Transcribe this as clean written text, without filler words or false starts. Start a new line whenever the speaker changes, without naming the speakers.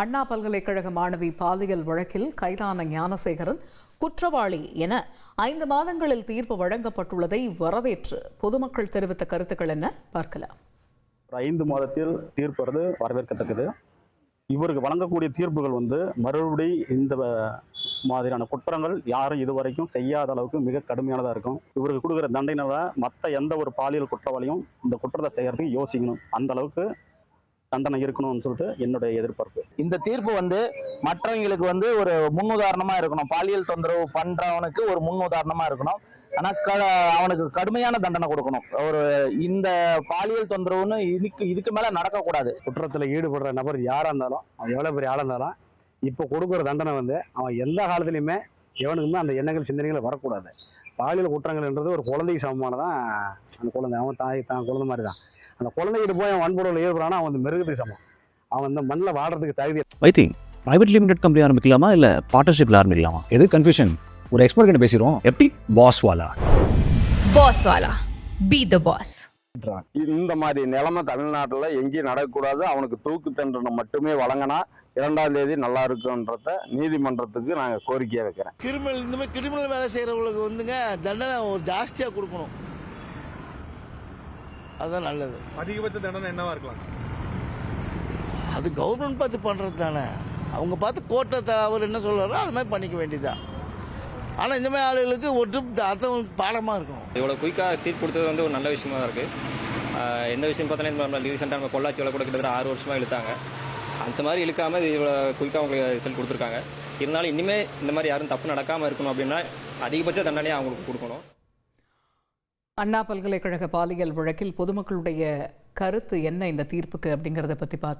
அண்ணா பல்கலைக்கழக மாணவி பாலியல் வழக்கில் கைதான ஞானசேகரன் குற்றவாளி என 5 மாதங்களில் தீர்ப்பு வழங்கப்பட்டுள்ளதை வரவேற்று பொதுமக்கள் தெரிவித்த கருத்துக்கள் என்ன பார்க்கலாம்.
5 மாதத்தில் தீர்ப்பு வருது வரவேற்கத்தக்கது. இவருக்கு வழங்கக்கூடிய தீர்ப்புகள் மறுபடி இந்த மாதிரியான குற்றங்கள் யாரும் இதுவரைக்கும் செய்யாத அளவுக்கு மிக கடுமையானதாக இருக்கும். இவருக்கு கொடுக்குற தண்டனையில மற்ற எந்த ஒரு பாலியல் குற்றவாளியும் இந்த குற்றத்தை செய்யறதுக்கு யோசிக்கணும். அந்த அளவுக்கு தண்டனை இருக்கணும்னு சொல்லிட்டு என்னுடைய எதிர்பார்ப்பு.
இந்த தீர்ப்பு மற்றவங்களுக்கு ஒரு முன்னுதாரணமா இருக்கணும். பாலியல் தொந்தரவு பண்றவனுக்கு ஒரு முன்னுதாரணமா இருக்கணும். ஆனா அவனுக்கு கடுமையான தண்டனை கொடுக்கணும். இந்த பாலியல் தொந்தரவுன்னு இதுக்கு மேல நடக்கக்கூடாது.
குற்றத்தில் ஈடுபடுற நபர் யாரா இருந்தாலும், அவன் எவ்வளவு பெரிய ஆளா இருந்தாலும், இப்போ கொடுக்குற தண்டனை அவன் எல்லா காலத்திலையுமே எவனுக்குமே அந்த எண்ணங்கள் சிந்தனைகள் வரக்கூடாது. பாலியல் குற்றங்கள்ன்றது ஒரு குழந்தைக்கு சமமானதான். அந்த குழந்தை அவன் தான் குழந்தை மாதிரி தான். அந்த குழந்தைகிட்ட போய் அவன் வன்பொருள் ஈடுபடுறானா அவன் மிருகத்துக்கு சமம். அவன் இந்த மண்ணில் வாடுறதுக்கு தகுதி.
வைத்திங் பிரைவேட் லிமிடெட் கம்பெனி ஆரம்பிக்கலாமா இல்ல பார்ட்னர்ஷிப்ல ஆரம்பிக்கலாமா?
எது கன்ஃபியூஷன்? ஒரு எக்ஸ்பர்ட் கிட்ட பேசிடுவோம்.
எப்படி?
பாஸ்வாலா
பி த பாஸ்.
இந்த மாதிரி நிலைமை தமிழ்நாட்டில் எங்கேயும் நடக்கக்கூடாது. அவனுக்கு தூக்கு தண்டனை மட்டுமே வழங்கினா 2ஆம் தேதி நல்லா இருக்குன்றத நீதிமன்றத்துக்கு நாங்கள் கோரிக்கையாக வைக்கிறேன்.
இந்த மாதிரி கிரிமினல் வேலை செய்கிறவங்களுக்கு தண்டனை ஜாஸ்தியாக கொடுக்கணும். அதுதான் நல்லது.
அதிகபட்ச தண்டனை என்னவா இருக்கலாம்?
அது கவர்மெண்ட் பார்த்து பண்ணுறது தானே. அவங்க பார்த்து கோர்ட்டை அவர் என்ன சொல்கிறாரோ அது மாதிரி பண்ணிக்க வேண்டியதுதான். ஆனால் இந்த மாதிரி ஆளுகளுக்கு ஒரு அர்த்தம் பாடமாக இருக்கும்.
இவ்வளோ குயிக்காக தீர்ப்பு கொடுத்தது ஒரு நல்ல விஷயமா தான் இருக்குது. எந்த விஷயம் பார்த்தோன்னா ரீசெண்டாக நம்ம பொள்ளாச்சி கூட கிட்டத்தட்ட 6 வருஷமாக இழுத்தாங்க. அந்த மாதிரி இழுக்காமல் இது இவ்வளோ குயிக்காக அவங்களுக்கு ரிசல்ட் கொடுத்துருக்காங்க. இருந்தாலும் இனிமேல் இந்த மாதிரி யாரும் தப்பு நடக்காமல் இருக்கணும் அப்படின்னா அதிகபட்ச தண்டனையை அவங்களுக்கு கொடுக்கணும்.
அண்ணா பல்கலைக்கழக பாலியல் வழக்கில் பொதுமக்களுடைய கருத்து என்ன இந்த தீர்ப்புக்கு அப்படிங்கிறத பற்றி பார்த்து